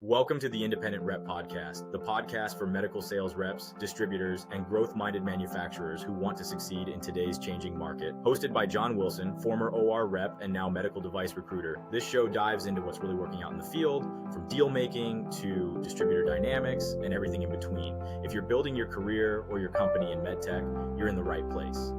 Welcome to the Independent Rep Podcast, the podcast for medical sales reps, distributors, and growth-minded manufacturers who want to succeed in today's changing market. Hosted by John Wilson, former OR rep and now medical device recruiter, this show dives into what's really working out in the field, from deal making to distributor dynamics and everything in between. If you're building your career or your company in medtech, you're in the right place.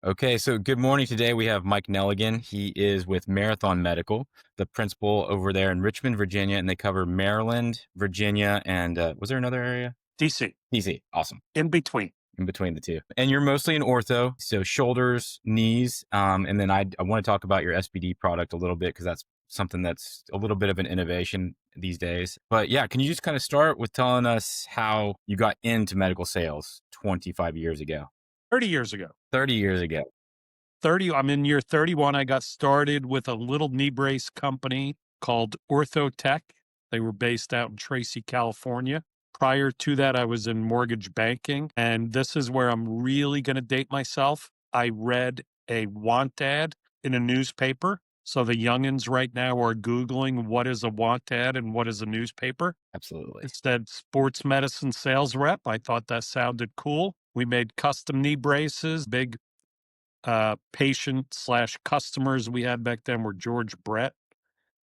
Okay, so good morning. Today we have Mike Nelligan. He is with Marathon Medical, the principal over there in Richmond, Virginia, and they cover Maryland, Virginia, and was there another area? DC. DC. Awesome. In between the two. And you're mostly in ortho, so shoulders, knees, and then I want to talk about your SPD product a little bit because that's something that's a little bit of an innovation these days. But yeah, can you just kind of start with telling us how you got into medical sales 25 years ago? 30 years ago. 30 years ago. I'm in year 31. I got started with a little knee brace company called Orthotech. They were based out in Tracy, California. Prior to that, I was in mortgage banking. And this is where I'm really going to date myself. I read a want ad in a newspaper. So the youngins right now are Googling what is a want ad and what is a newspaper. Absolutely. It said sports medicine sales rep. I thought that sounded cool. We made custom knee braces. Big patient/customers we had back then were George Brett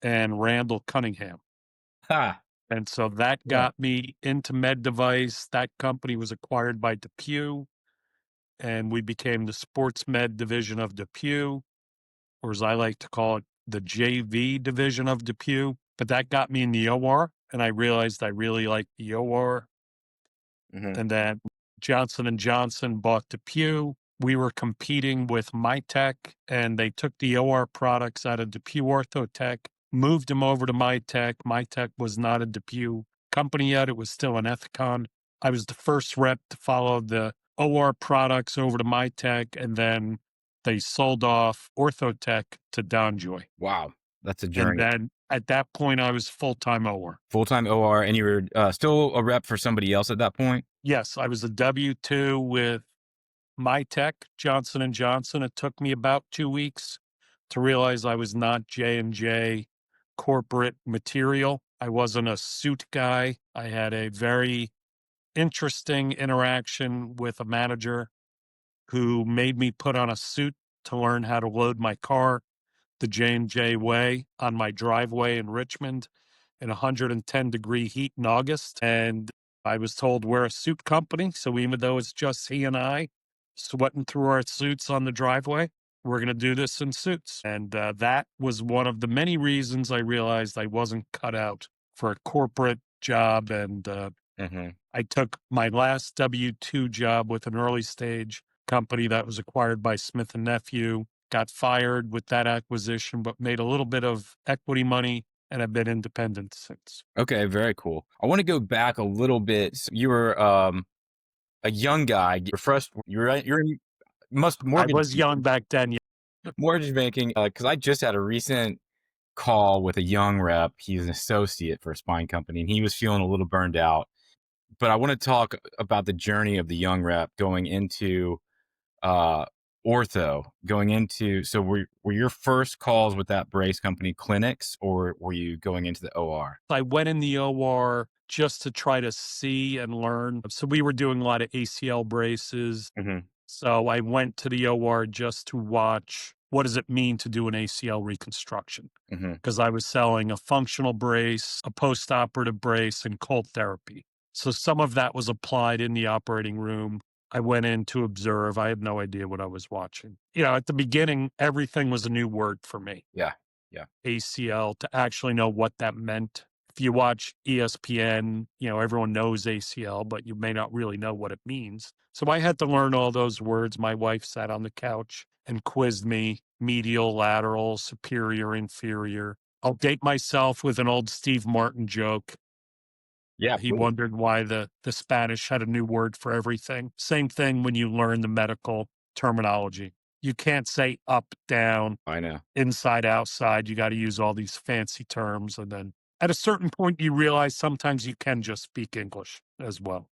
and Randall Cunningham. Ha. And so that got me into med device. That company was acquired by DePuy, and we became the sports med division of DePuy, or as I like to call it, the JV division of DePuy. But that got me in the OR, and I realized I really liked the OR. Mm-hmm. And then Johnson & Johnson bought DePuy. We were competing with Mytech, and they took the OR products out of DePuy Orthotech, moved them over to Mytech. Mytech was not a DePuy company yet. It was still an Ethicon. I was the first rep to follow the OR products over to Mytech, and then they sold off Orthotech to Donjoy. Wow, that's a journey. And then at that point, I was full-time OR. Full-time OR, and you were still a rep for somebody else at that point? Yes, I was a W-2 with Mytech, Johnson & Johnson. It took me about 2 weeks to realize I was not J&J corporate material. I wasn't a suit guy. I had a very interesting interaction with a manager who made me put on a suit to learn how to load my car the J&J way on my driveway in Richmond in 110-degree heat in August. And I was told we're a suit company. So even though it's just he and I sweating through our suits on the driveway, we're going to do this in suits. And that was one of the many reasons I realized I wasn't cut out for a corporate job. And I took my last W-2 job with an early stage company that was acquired by Smith & Nephew, got fired with that acquisition, but made a little bit of equity money, and I've been independent since. Okay, very cool. I want to go back a little bit. So you were a young guy. You're fresh. You're in mortgage. I was young back then. Yeah. Mortgage banking, because I just had a recent call with a young rep. He's an associate for a spine company, and he was feeling a little burned out. But I want to talk about the journey of the young rep going into ortho, so were your first calls with that brace company clinics, or were you going into the OR? I went in the OR just to try to see and learn. So we were doing a lot of ACL braces. So I went to the OR just to watch what does it mean to do an ACL reconstruction, because I was selling a functional brace, a post-operative brace, and cold therapy. So some of that was applied in the operating room. I went in to observe. I had no idea what I was watching. At the beginning, everything was a new word for me. Yeah. ACL, to actually know what that meant. If you watch ESPN, everyone knows ACL, but you may not really know what it means. So I had to learn all those words. My wife sat on the couch and quizzed me: medial, lateral, superior, inferior. I'll date myself with an old Steve Martin joke. Yeah, he wondered why the Spanish had a new word for everything. Same thing when you learn the medical terminology. You can't say up, down, I know, inside, outside. You got to use all these fancy terms. And then at a certain point, you realize sometimes you can just speak English as well.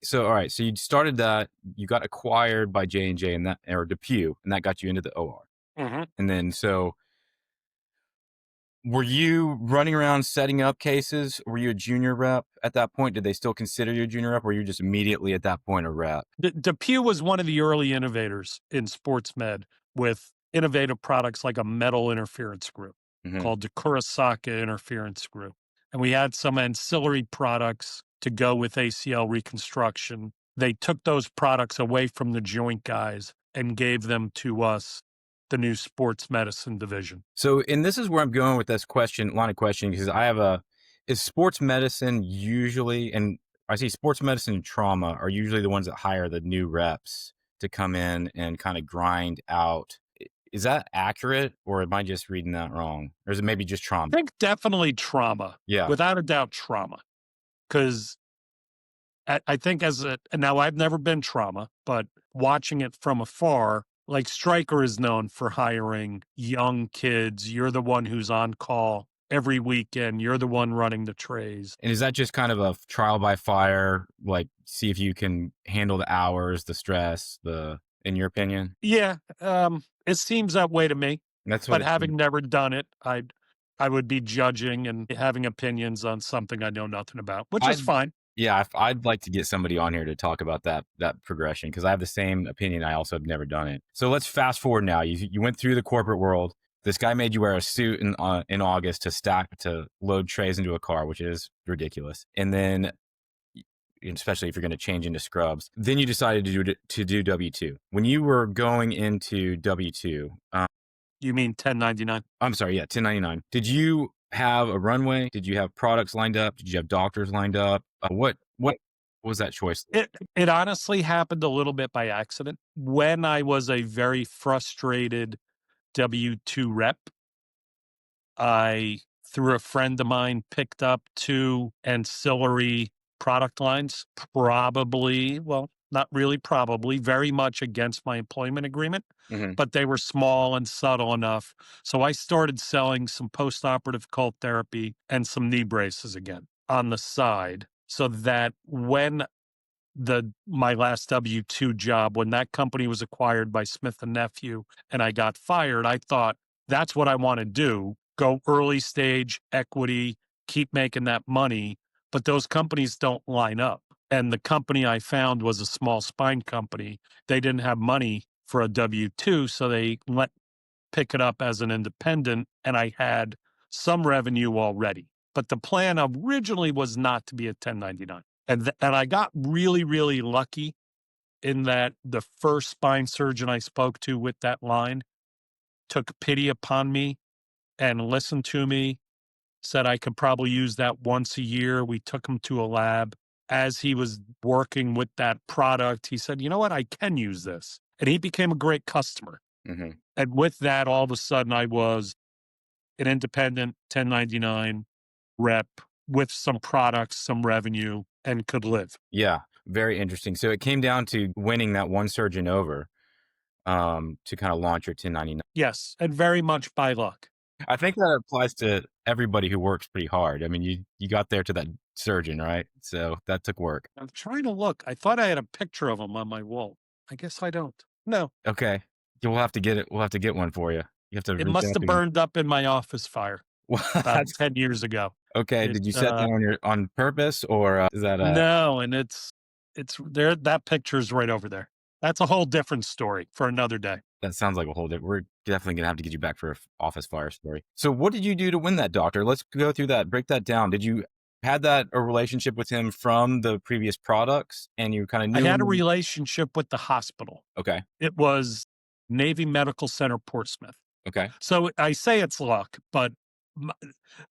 So, all right. So you started that, you got acquired by J&J or DePuy, and that got you into the OR. And then, so Were you running around setting up cases? Were you a junior rep at that point? Did they still consider you a junior rep, or were you just immediately at that point a rep? DePuy was one of the early innovators in sports med with innovative products like a metal interference group called the Kurosaka interference group. And we had some ancillary products to go with ACL reconstruction. They took those products away from the joint guys and gave them to us, the new sports medicine division. So, and this is where I'm going with this line of questioning, because is sports medicine usually, and I see sports medicine and trauma are usually the ones that hire the new reps to come in and kind of grind out. Is that accurate, or am I just reading that wrong? Or is it maybe just trauma? I think definitely trauma. Yeah. Without a doubt, trauma. Because I think now I've never been trauma, but watching it from afar, like Stryker is known for hiring young kids. You're the one who's on call every weekend. You're the one running the trays. And is that just kind of a trial by fire, like see if you can handle the hours, the stress, in your opinion? Yeah, it seems that way to me. That's what But having never done it, I would be judging and having opinions on something I know nothing about, which is fine. Yeah, I'd like to get somebody on here to talk about that progression, because I have the same opinion. I also have never done it. So let's fast forward now. You went through the corporate world. This guy made you wear a suit in August to load trays into a car, which is ridiculous. And then, especially if you're going to change into scrubs, then you decided to do W-2. When you were going into W-2, you mean 1099? I'm sorry, yeah, 1099. Did you have a runway? Did you have products lined up? Did you have doctors lined up? What was that choice? It honestly happened a little bit by accident. When I was a very frustrated W-2 rep, I, through a friend of mine, picked up 2 ancillary product lines, not really probably, very much against my employment agreement, but they were small and subtle enough. So I started selling some postoperative cold therapy and some knee braces again on the side, so that when my last W-2 job, when that company was acquired by Smith and Nephew and I got fired, I thought that's what I want to do. Go early stage equity, keep making that money, but those companies don't line up. And the company I found was a small spine company. They didn't have money for a W-2, so they pick it up as an independent, and I had some revenue already. But the plan originally was not to be a 1099. And I got really, really lucky in that the first spine surgeon I spoke to with that line took pity upon me and listened to me, said I could probably use that once a year. We took him to a lab. As he was working with that product, he said, you know what, I can use this. And he became a great customer. And with that, all of a sudden, I was an independent 1099 rep with some products, some revenue, and could live. Yeah, very interesting. So it came down to winning that one surgeon over to kind of launch your 1099. Yes, and very much by luck. I think that applies to everybody who works pretty hard. I mean, you got there to that surgeon, right? So that took work. I'm trying to look. I thought I had a picture of him on my wall. I guess I don't. No. Okay. We'll have to get it. We'll have to get one for you. You have to. It must have burned up in my office fire about 10 years ago. Okay. Did you set that on purpose, or is that No, and it's there. That picture's right over there. That's a whole different story for another day. That sounds like a whole different. We're definitely going to have to get you back for an office fire story. So what did you do to win that doctor? Let's go through that. Break that down. Did you had a relationship with him from the previous products, and you kind of knew I had a relationship with the hospital. Okay. It was Navy Medical Center, Portsmouth. Okay. So I say it's luck, but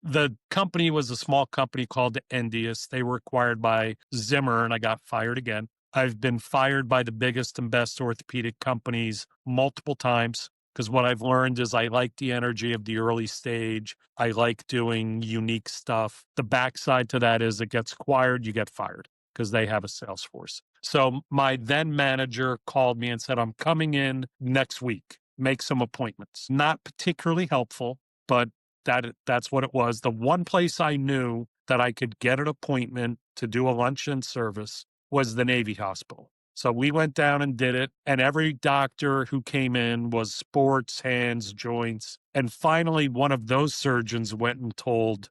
the company was a small company called Endius. They were acquired by Zimmer, and I got fired again. I've been fired by the biggest and best orthopedic companies multiple times, because what I've learned is I like the energy of the early stage. I like doing unique stuff. The backside to that is it gets acquired, you get fired, because they have a sales force. So my then manager called me and said, I'm coming in next week. Make some appointments. Not particularly helpful, but that's what it was. The one place I knew that I could get an appointment to do a luncheon service was the Navy hospital. So we went down and did it. And every doctor who came in was sports, hands, joints. And finally, one of those surgeons went and told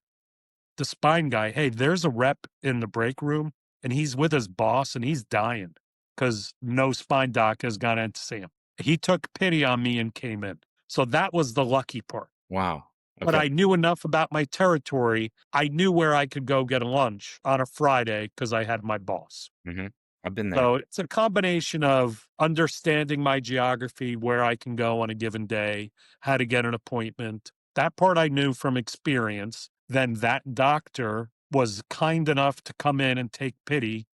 the spine guy, hey, there's a rep in the break room and he's with his boss and he's dying because no spine doc has gone in to see him. He took pity on me and came in. So that was the lucky part. Wow. But Okay. I knew enough about my territory. I knew where I could go get a lunch on a Friday because I had my boss. I've been there. So it's a combination of understanding my geography, where I can go on a given day, how to get an appointment. That part I knew from experience. Then that doctor was kind enough to come in and take pity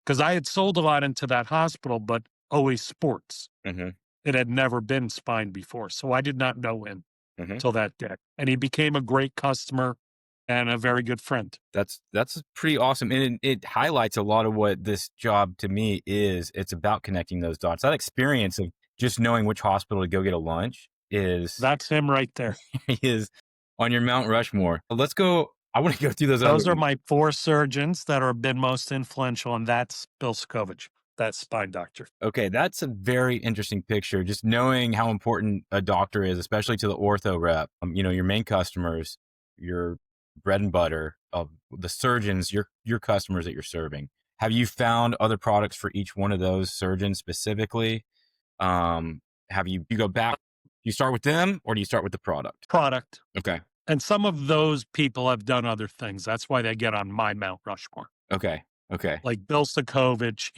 because I had sold a lot into that hospital, but always sports. hmm It had never been spine before. So I did not know him hmm till that day. And he became a great customer and a very good friend. That's pretty awesome, and it highlights a lot of what this job to me is. It's about connecting those dots. That experience of just knowing which hospital to go get a lunch is That's him right there. is on your Mount Rushmore. Let's go. I want to go through those. Those other are my 4 surgeons that have been most influential, and that's Bill Skovich, that spine doctor. Okay, that's a very interesting picture. Just knowing how important a doctor is, especially to the ortho rep. Your main customers, your bread and butter of the surgeons, your customers that you're serving. Have you found other products for each one of those surgeons specifically? Have you go back? Do you start with them or do you start with the product? Product. Okay. And some of those people have done other things. That's why they get on my Mount Rushmore. Okay. Like Bill Skovich,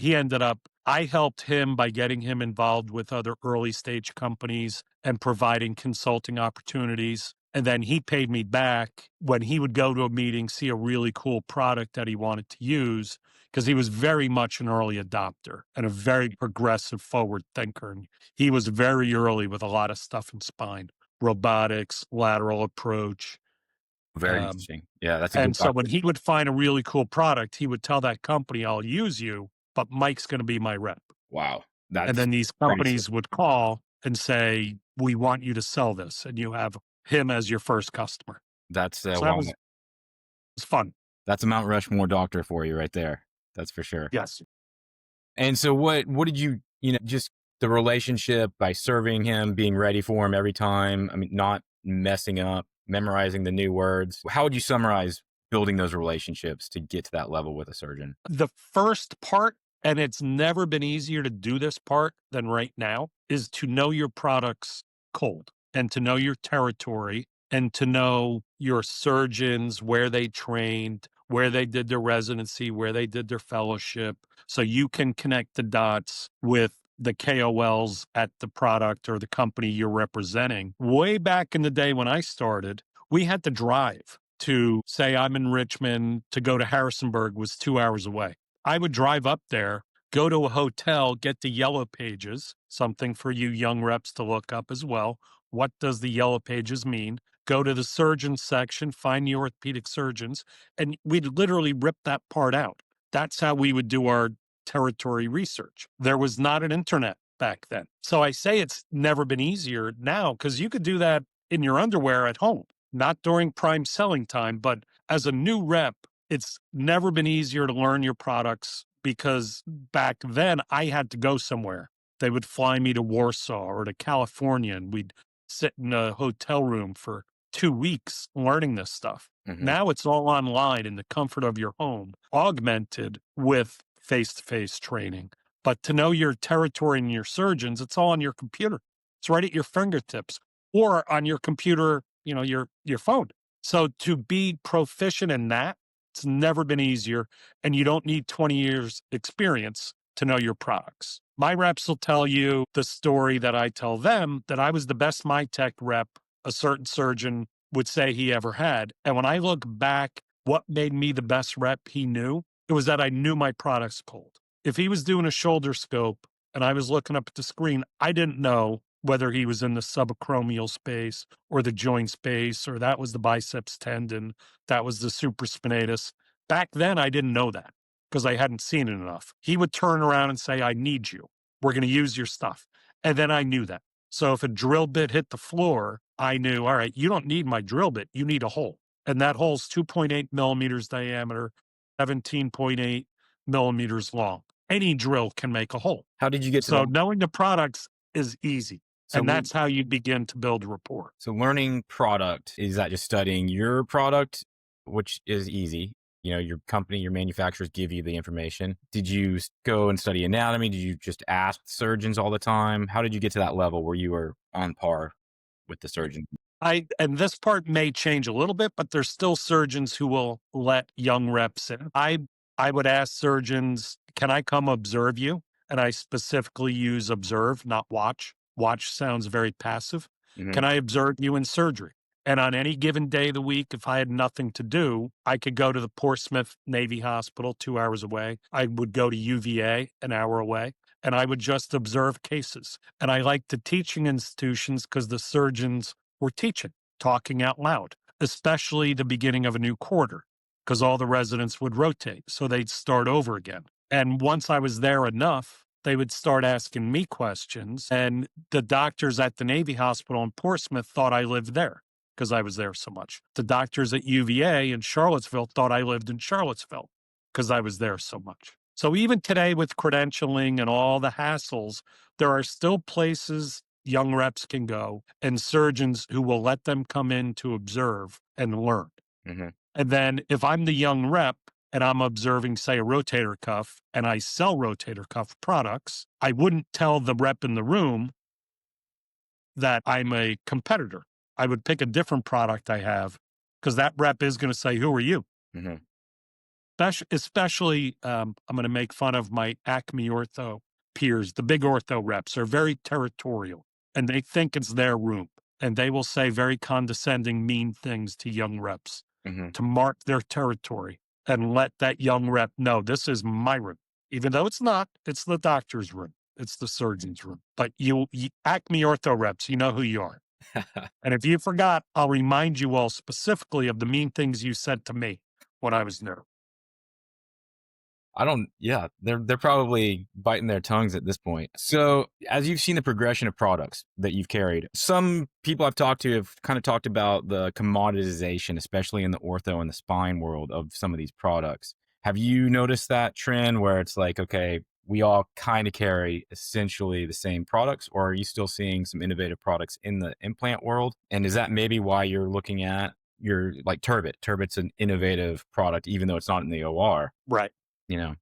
I helped him by getting him involved with other early stage companies and providing consulting opportunities. And then he paid me back when he would go to a meeting, see a really cool product that he wanted to use, because he was very much an early adopter and a very progressive forward thinker. And he was very early with a lot of stuff in spine, robotics, lateral approach. Very interesting. Yeah, that's a And good so when he would find a really cool product, he would tell that company, I'll use you, but Mike's going to be my rep. Wow. And That's then these pretty companies sick. would call and say, we want you to sell this. And you have him as your first customer. That's So that wow. was fun. That's a Mount Rushmore doctor for you right there. That's for sure. Yes. And so what did you, just the relationship by serving him, being ready for him every time, I mean, not messing up, memorizing the new words. How would you summarize building those relationships to get to that level with a surgeon? The first part, and it's never been easier to do this part than right now, is to know your products cold and to know your territory and to know your surgeons, where they trained, where they did their residency, where they did their fellowship. So you can connect the dots with the KOLs at the product or the company you're representing. Way back in the day when I started, we had to drive to, say I'm in Richmond, to go to Harrisonburg was 2 hours away. I would drive up there, go to a hotel, get the yellow pages, something for you young reps to look up as well. What does the yellow pages mean? Go to the surgeon section, find the orthopedic surgeons, and we'd literally rip that part out. That's how we would do our territory research. There was not an internet back then. So I say it's never been easier now because you could do that in your underwear at home, not during prime selling time, but as a new rep, it's never been easier to learn your products because back then I had to go somewhere. They would fly me to Warsaw or to California and we'd sit in a hotel room for 2 weeks learning this stuff. Mm-hmm. Now it's all online in the comfort of your home, augmented with face-to-face training. But to know your territory and your surgeons, it's all on your computer. It's right at your fingertips or on your computer, your phone. So to be proficient in that, it's never been easier. And you don't need 20 years experience to know your products. My reps will tell you the story that I tell them, that I was the best MyTech rep a certain surgeon would say he ever had. And when I look back, what made me the best rep he knew, it was that I knew my products cold. If he was doing a shoulder scope and I was looking up at the screen, I didn't know whether he was in the subacromial space or the joint space, or that was the biceps tendon, that was the supraspinatus. Back then, I didn't know that because I hadn't seen it enough. He would turn around and say, I need you. We're going to use your stuff. And then I knew that. So if a drill bit hit the floor, I knew, all right, you don't need my drill bit. You need a hole. And that hole's 2.8 millimeters diameter, 17.8 millimeters long. any drill can make a hole. How did you get to So that? knowing the products is easy. So And that's how you begin to build rapport. So learning product, is that just studying your product, which is easy? You know, your company, your manufacturers give you the information. Did you go and study anatomy? Did you just ask surgeons all the time? How did you get to that level where you were on par with the surgeon? And this part may change a little bit, but there's still surgeons who will let young reps in. I would ask surgeons, can I come observe you? And I specifically use observe, not watch. Watch sounds very passive. Mhm. Can I observe you in surgery? And on any given day of the week, if I had nothing to do, I could go to the Portsmouth Navy Hospital 2 hours away. I would go to UVA an hour away, and I would just observe cases. And I like the teaching institutions because the surgeons were teaching, talking out loud, especially the beginning of a new quarter, because all the residents would rotate. So they'd start over again. And once I was there enough, they would start asking me questions. And the doctors at the Navy Hospital in Portsmouth thought I lived there because I was there so much. The doctors at UVA in Charlottesville thought I lived in Charlottesville because I was there so much. So even today with credentialing and all the hassles, there are still places young reps can go and surgeons who will let them come in to observe and learn. Mm-hmm. And then if I'm the young rep and I'm observing, say, a rotator cuff and I sell rotator cuff products, I wouldn't tell the rep in the room that I'm a competitor. I would pick a different product I have because that rep is going to say, who are you? Mm-hmm. Especially, I'm going to make fun of my Acme Ortho peers. The big ortho reps are very territorial and they think it's their room. And they will say very condescending, mean things to young reps Mm-hmm. to mark their territory and let that young rep know this is my room. Even though it's not, it's the doctor's room. It's the surgeon's room. But you Acme Ortho reps, you know who you are. And if you forgot, I'll remind you all specifically of the mean things you said to me when I was there. Yeah, they're probably biting their tongues at this point. So as you've seen the progression of products that you've carried, some people I've talked to have kind of talked about the commoditization, especially in the ortho and the spine world of some of these products. Have you noticed that trend where it's like, okay, we all kind of carry essentially the same products, or are you still seeing some innovative products in the implant world? And is that maybe why you're looking at your like Turbit? Turbit's an innovative product, even though it's not in the OR. Right. You know,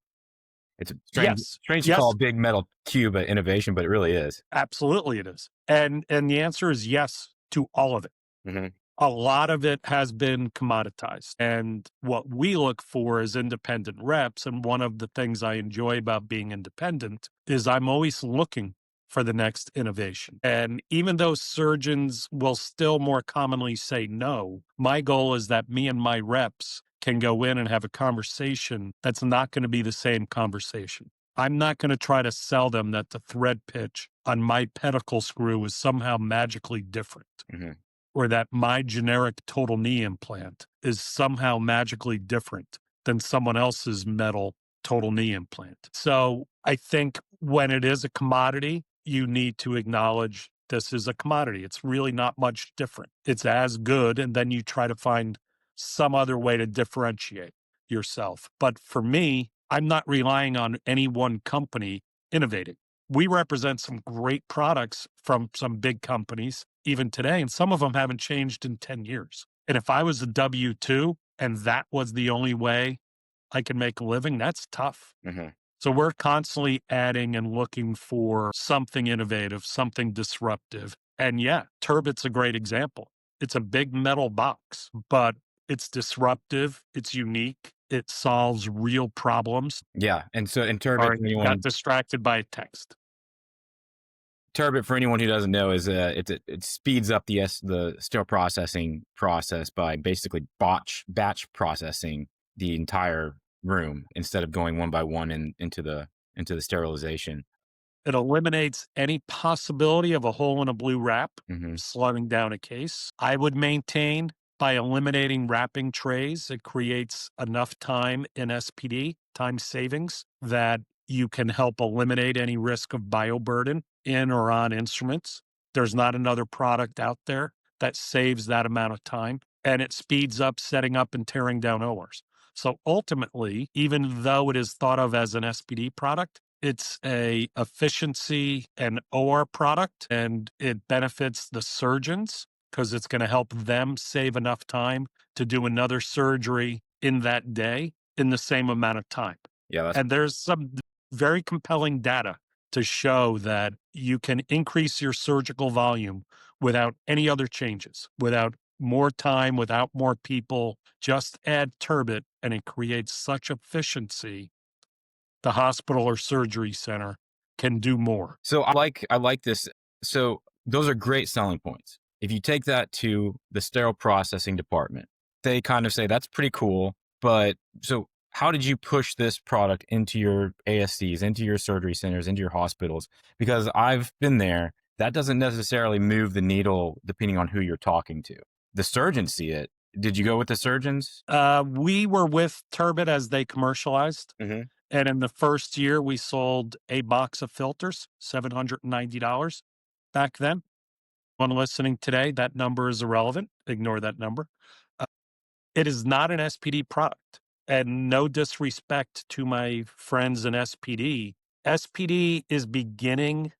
it's Yes. strange to call a big metal cube an innovation, but it really is. Absolutely it is. And the answer is yes to all of it. Mm-hmm. A lot of it has been commoditized. And what we look for is independent reps. And one of the things I enjoy about being independent is I'm always looking for the next innovation. And even though surgeons will still more commonly say no, my goal is that me and my reps can go in and have a conversation that's not going to be the same conversation. I'm not going to try to sell them that the thread pitch on my pedicle screw is somehow magically different. Mm-hmm. Or that my generic total knee implant is somehow magically different than someone else's metal total knee implant. So I think when it is a commodity, you need to acknowledge this is a commodity. It's really not much different. It's as good, and then you try to find some other way to differentiate yourself. But for me, I'm not relying on any one company innovating. We represent some great products from some big companies even today, and some of them haven't changed in 10 years. And if I was a W-2 and that was the only way I could make a living, that's tough. Mm-hmm. So we're constantly adding and looking for something innovative, something disruptive. And yeah, Turbit's a great example. It's a big metal box, but it's disruptive, it's unique, it solves real problems. Yeah, and Turbit, Sorry, for anyone, got distracted by a text. Turbit, for anyone who doesn't know, is it speeds up the sterile processing process by basically batch processing the entire room instead of going one by one into the sterilization. It eliminates any possibility of a hole in a blue wrap, Mm-hmm. slowing down a case. I would maintain by eliminating wrapping trays, it creates enough time in SPD, time savings, that you can help eliminate any risk of bioburden in or on instruments. There's not another product out there that saves that amount of time, and it speeds up setting up and tearing down ORs. So ultimately, even though it is thought of as an SPD product, It's a efficiency and OR product, and it benefits the surgeons because it's going to help them save enough time to do another surgery in that day in the same amount of time. Yeah, that's And there's some very compelling data to show that you can increase your surgical volume without any other changes, without more time, without more people. Just add Turbit, and it creates such efficiency. The hospital or surgery center can do more. so I like this. So those are great selling points. If you take that to the sterile processing department, they kind of say that's pretty cool. But so how did you push this product into your ASCs, into your surgery centers, into your hospitals? Because I've been there. That doesn't necessarily move the needle depending on who you're talking to. The surgeons see it. Did you go with the surgeons? We were with Turbit as they commercialized. Mm-hmm. And in the first year, we sold a box of filters, $790 back then. One listening today, that number is irrelevant. Ignore that number. Uh, it is not an SPD product. And no disrespect to my friends in SPD. SPD is beginning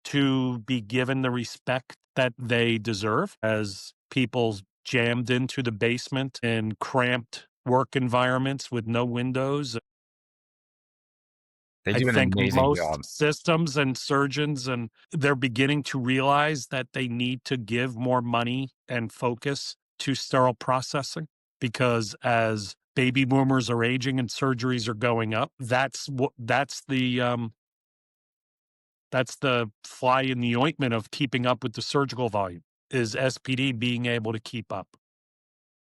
to be given the respect that they deserve as people jammed into the basement in cramped work environments with no windows. They I do an think amazing most job. systems and surgeons, and they're beginning to realize that they need to give more money and focus to sterile processing because as baby boomers are aging and surgeries are going up, that's the fly in the ointment of keeping up with the surgical volume is SPD being able to keep up.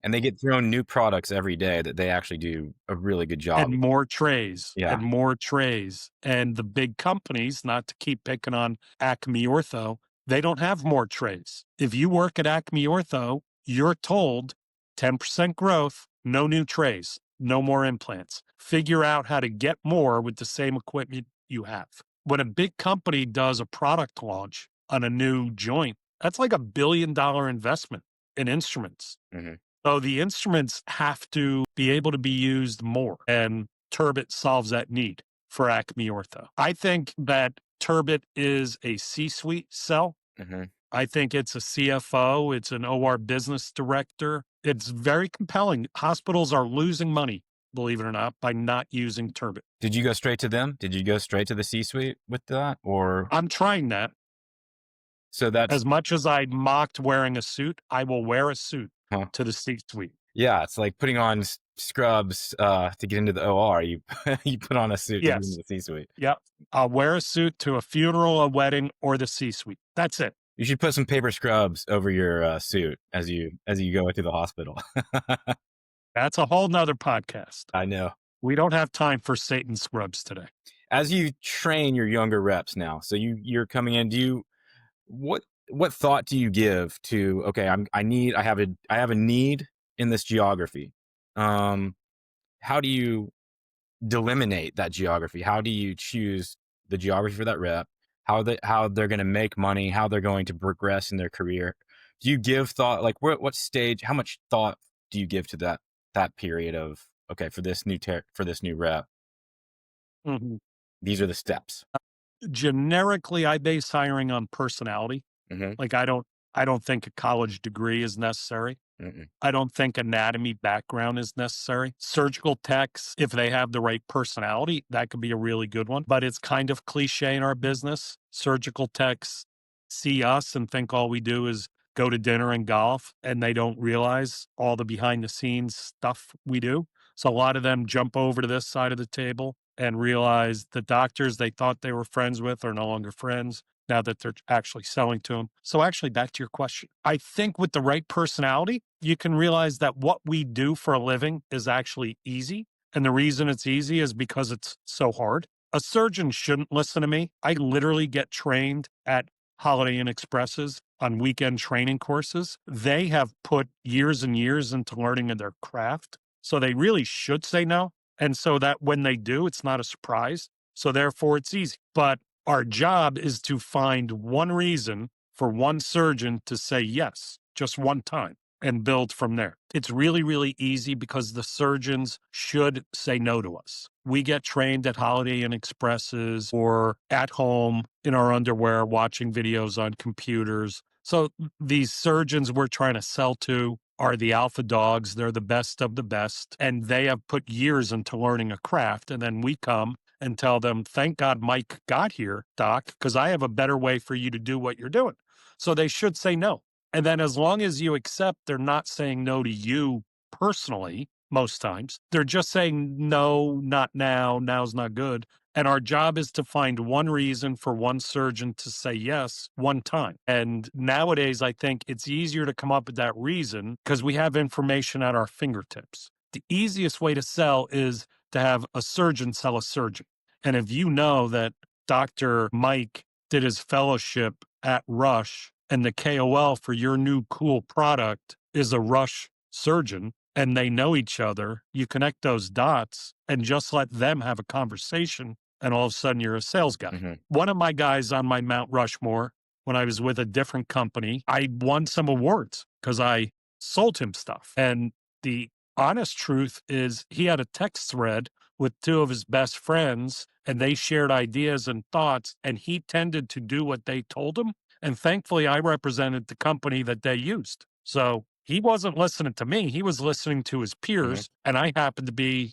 And they get thrown new products every day that they actually do a really good job. And more trays Yeah. and more trays. And the big companies, not to keep picking on Acme Ortho, they don't have more trays. If you work at Acme Ortho, you're told 10% growth, no new trays, no more implants. Figure out how to get more with the same equipment you have. When a big company does a product launch on a new joint, that's like $1 billion investment in instruments. Mhm. So the instruments have to be able to be used more, and Turbit solves that need for Acme Ortho. I think that Turbit is a C-suite sell. Mhm. I think it's a CFO, it's an OR business director. It's very compelling. Hospitals are losing money, believe it or not, by not using Turbit. Did you go straight to them? Did you go straight to the C-suite with that? Or I'm trying that. so that's As much as I mocked wearing a suit, I will wear a suit huh. to the C-suite. Yeah, it's like putting on scrubs to get into the OR. You you put on a suit to get into Yes. the C-suite. Yep. I'll wear a suit to a funeral, a wedding, or the C-suite. That's it. You should put some paper scrubs over your suit as you go into the hospital. That's a whole nother podcast. I know. We don't have time for Satan scrubs today. As you train your younger reps now, so you're coming in, do you what thought do you give to okay, I have a need in this geography. How do you delimitate that geography? How do you choose the geography for that rep? How they're going to make money? How they're going to progress in their career? Do you give thought like what stage? How much thought do you give to that period of okay for this new rep? Mhm. These are the steps. Generically, I base hiring on personality. Mm-hmm. Like I don't think a college degree is necessary. Mm-mm. I don't think anatomy background is necessary. Surgical techs, if they have the right personality, that could be a really good one. But it's kind of cliche in our business. Surgical techs see us and think all we do is go to dinner and golf, and they don't realize all the behind the scenes stuff we do. So a lot of them jump over to this side of the table and realize the doctors they thought they were friends with are no longer friends now that they're actually selling to them. So actually, back to your question, I think with the right personality, you can realize that what we do for a living is actually easy. And the reason it's easy is because it's so hard. A surgeon shouldn't listen to me. I literally get trained at Holiday Inn Expresses on weekend training courses. They have put years and years into learning of their craft. So they really should say no. And so that when they do, it's not a surprise. So therefore, it's easy. But our job is to find one reason for one surgeon to say yes, just one time. and build from there. It's really, really easy because the surgeons should say no to us. We get trained at Holiday Inn Expresses or at home in our underwear watching videos on computers. So these surgeons we're trying to sell to are the alpha dogs. They're the best of the best, and they have put years into learning a craft. And then we come and tell them, thank God Mike got here, doc, because I have a better way for you to do what you're doing. So they should say no. And then as long as you accept they're not saying no to you personally, most times, they're just saying no, not now, now's not good. And our job is to find one reason for one surgeon to say yes one time. And nowadays, I think it's easier to come up with that reason because we have information at our fingertips. The easiest way to sell is to have a surgeon sell a surgeon. And if you know that Dr. Mike did his fellowship at Rush and the KOL for your new cool product is a Rush surgeon and they know each other, you connect those dots and just let them have a conversation. And all of a sudden you're a sales guy. Mm-hmm. One of my guys on my Mount Rushmore, when I was with a different company, I won some awards because I sold him stuff. And the honest truth is he had a text thread with two of his best friends and they shared ideas and thoughts and he tended to do what they told him. And thankfully I represented the company that they used. So he wasn't listening to me. He was listening to his peers and I happened to be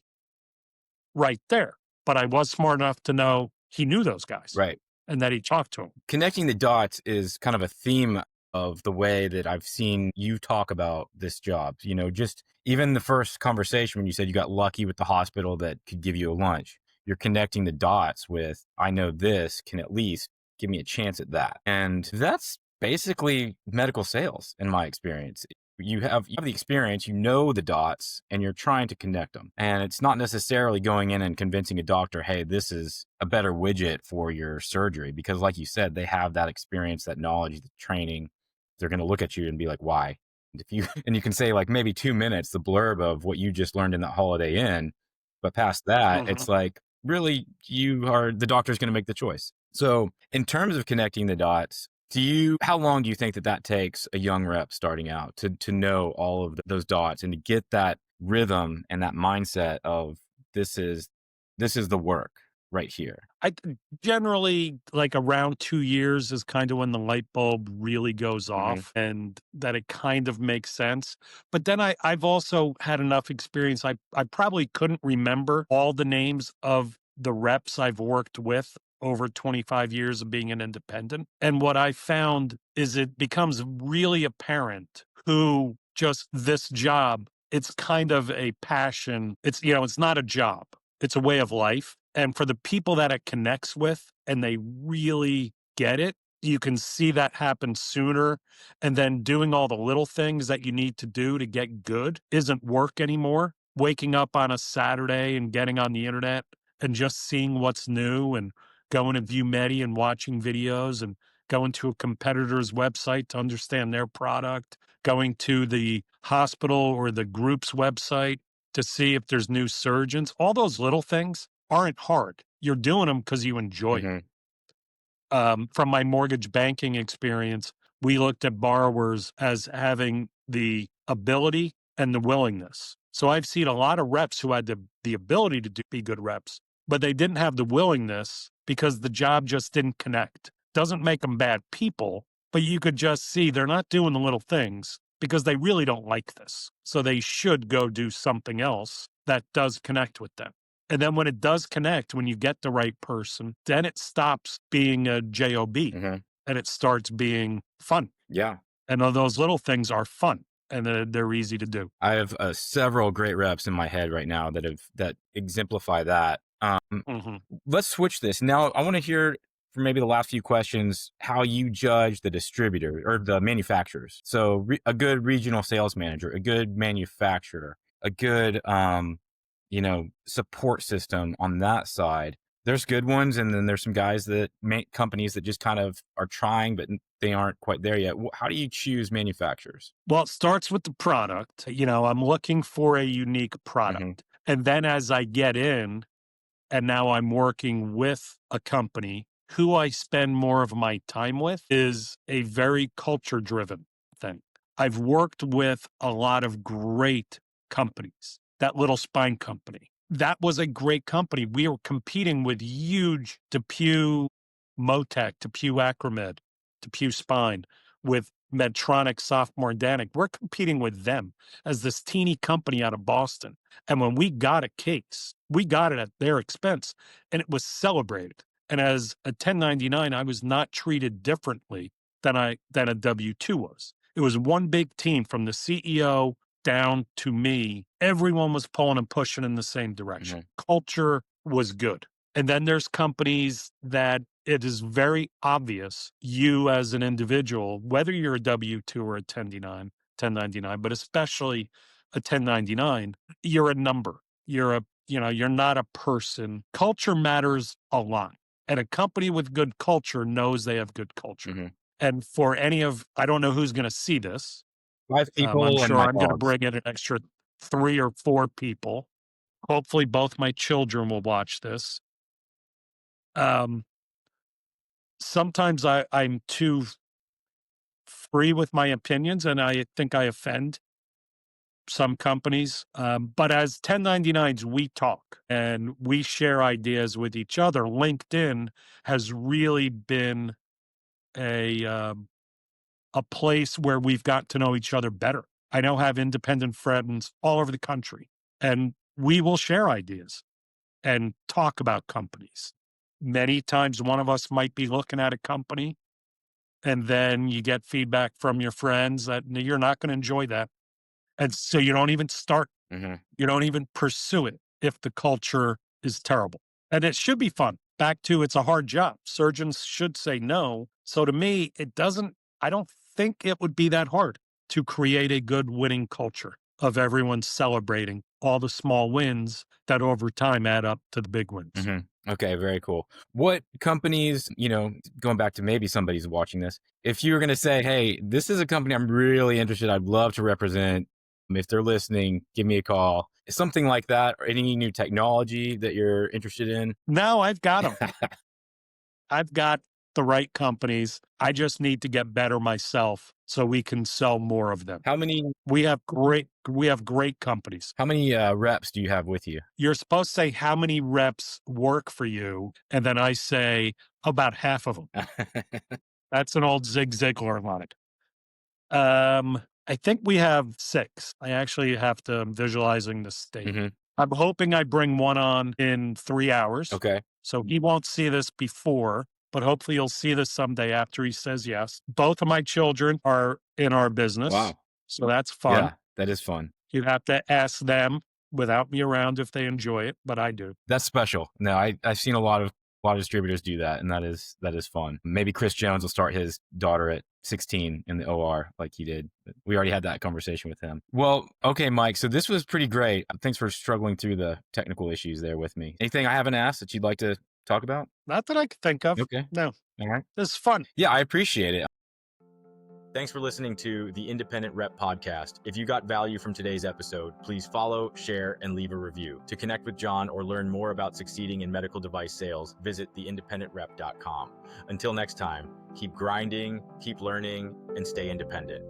right there. But I was smart enough to know he knew those guys. Right. And that he talked to them. Connecting the dots is kind of a theme of the way that I've seen you talk about this job. You know, just even the first conversation when you said you got lucky with the hospital that could give you a lunch, you're connecting the dots with, I know this can at least give me a chance at that. And that's basically medical sales in my experience. You have the experience, you know the dots, and you're trying to connect them. And it's not necessarily going in and convincing a doctor, hey, this is a better widget for your surgery. Because like you said, they have that experience, that knowledge, the training. They're going to look at you and be like, why? And you can say like maybe 2 minutes, the blurb of what you just learned in that Holiday Inn. But past that, it's like, really, the doctor's going to make the choice. So in terms of connecting the dots, how long do you think that takes a young rep starting out to know all of those dots and to get that rhythm and that mindset of this is the work right here? I generally like around 2 years is kind of when the light bulb really goes off and that it kind of makes sense. But then I've also had enough experience. I probably couldn't remember all the names of the reps I've worked with over 25 years of being an independent. And what I found is it becomes really apparent who just this job, it's kind of a passion. It's not a job. It's a way of life. And for the people that it connects with and they really get it, you can see that happen sooner. And then doing all the little things that you need to do to get good isn't work anymore. Waking up on a Saturday and getting on the internet and just seeing what's new and going to ViewMedi and watching videos and going to a competitor's website to understand their product, going to the hospital or the group's website to see if there's new surgeons. All those little things aren't hard. You're doing them because you enjoy it. From my mortgage banking experience, we looked at borrowers as having the ability and the willingness. So I've seen a lot of reps who had the ability to be good reps, but they didn't have the willingness because the job just didn't connect. Doesn't make them bad people, but you could just see they're not doing the little things because they really don't like this. So they should go do something else that does connect with them. And then when it does connect, when you get the right person, then it stops being a job and it starts being fun. Yeah. And all those little things are fun and they're easy to do. I have several great reps in my head right now that exemplify that. Let's switch this. Now, I want to hear for maybe the last few questions, how you judge the distributor or the manufacturers. So a good regional sales manager, a good manufacturer, a good, support system on that side. There's good ones. And then there's some guys companies that just kind of are trying, but they aren't quite there yet. How do you choose manufacturers? Well, it starts with the product. I'm looking for a unique product. And then as I get in, and now I'm working with a company, who I spend more of my time with is a very culture-driven thing. I've worked with a lot of great companies. That little spine company, that was a great company. We were competing with huge DePuy Motec, DePuy Acromed, DePuy Spine, with Medtronic, Sophomore Danik. We're competing with them as this teeny company out of Boston. And when we got a case, we got it at their expense and it was celebrated. And as a 1099, I was not treated differently than a W-2 was. It was one big team from the CEO down to me. Everyone was pulling and pushing in the same direction. Culture was good. And then there's companies that it is very obvious you as an individual, whether you're a W-2 or a 1099, but especially a 1099, you're a number. You're not a person. Culture matters a lot. And a company with good culture knows they have good culture. And for I don't know who's going to see this. 5 people I'm and sure my I'm going to dogs. bring in an extra 3 or 4 people. Hopefully both my children will watch this. Sometimes I'm too free with my opinions and I think I offend some companies. But as 1099s, we talk and we share ideas with each other. LinkedIn has really been a place where we've got to know each other better. I now have independent friends all over the country, and we will share ideas and talk about companies. Many times one of us might be looking at a company, and then you get feedback from your friends that you're not going to enjoy that. And so you don't even start, you don't even pursue it if the culture is terrible. And it should be fun. Back to it's a hard job. Surgeons should say no. So to me, I don't think it would be that hard to create a good winning culture of everyone celebrating all the small wins that over time add up to the big wins. Okay, very cool. What companies, going back to maybe somebody's watching this, if you were going to say, hey, this is a company I'm really interested, I'd love to represent. If they're listening, give me a call. Something like that, or any new technology that you're interested in? No, I've got them. I've got the right companies. I just need to get better myself so we can sell more of them. How many? We have great companies. How many reps do you have with you? You're supposed to say how many reps work for you, and then I say about half of them. That's an old Zig Ziglar line. I think we have 6. I actually have to, I'm visualizing the state. I'm hoping I bring one on in 3 hours. Okay. So he won't see this before, but hopefully he'll see this someday after he says yes. Both of my children are in our business. Wow. So that's fun. Yeah, that is fun. You have to ask them without me around if they enjoy it, but I do. That's special. No, I've seen a lot of distributors do that, and that is fun. Maybe Chris Jones will start his daughter at 16 in the OR like he did. We already had that conversation with him. Well, okay, Mike. So this was pretty great. Thanks for struggling through the technical issues there with me. Anything I haven't asked that you'd like to talk about? Not that I can think of. Okay. No. All right. This is fun. Yeah, I appreciate it. Thanks for listening to the Independent Rep Podcast. If you got value from today's episode, please follow, share, and leave a review. To connect with John or learn more about succeeding in medical device sales, visit theindependentrep.com. Until next time, keep grinding, keep learning, and stay independent.